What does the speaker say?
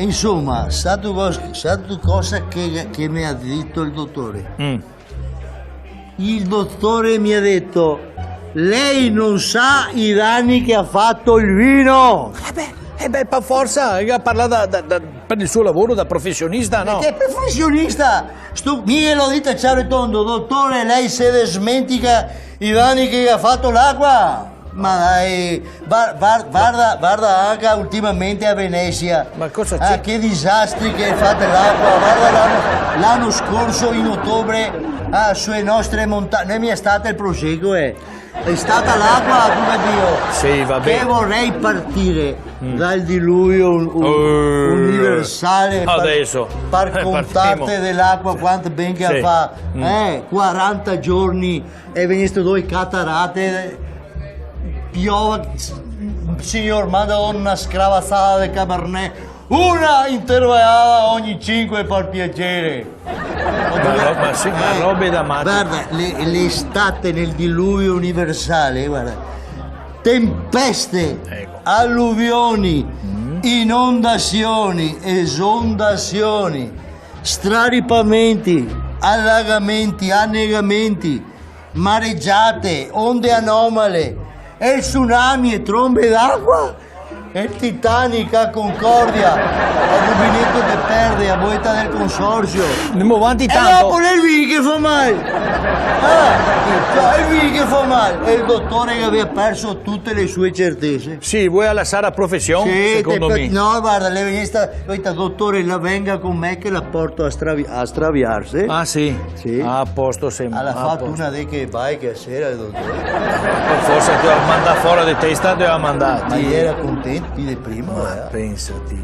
Insomma, sa tu cosa che mi ha detto il dottore? Il dottore mi ha detto, lei non sa i danni che ha fatto il vino. Per forza, parla per il suo lavoro da professionista, no? Che professionista? Mica lo dite a Ciao Tondo, dottore, lei se ne smentica i danni che ha fatto l'acqua. Ma dai, guarda anche ultimamente a Venezia. Ma cosa c'è? Che disastri che ha fatto l'acqua. Guarda l'anno scorso in ottobre sulle nostre montagne. Non mi è stato il prosecco, È stata l'acqua, come Dio. Sì, va bene. Che vorrei partire dal diluvio universale adesso per contate dell'acqua quanto ben che Sì. fa. 40 giorni e veniste due catarate. Piove, signor, madonna, una scravazzata di Cabernet, una intervallata ogni 5 per piacere. Ma robe da matti. Guarda, l'estate nel diluvio universale, guarda, tempeste, alluvioni, inondazioni, esondazioni, straripamenti, allagamenti, annegamenti, mareggiate, onde anomale, e il tsunami e trombe d'acqua, e il Titanic a Concordia, a rubinetto che perde, a boetta del consorzio. Andiamo avanti E tanto. dopo il vino che fa male. Il vino che fa male. E il dottore che aveva perso tutte le sue certezze. Sì, vuoi alla Sara professione, secondo me. No, guarda, lei viene dottore, la venga con me che la porto a straviarsi. Ah sì? Sì. Ah, a posto sempre. Ha fatto una dei che vai che sera il dottore. Forse ti ha mandato fuori di testa, ti ha mandato. Ma era contento di prima. Pensati.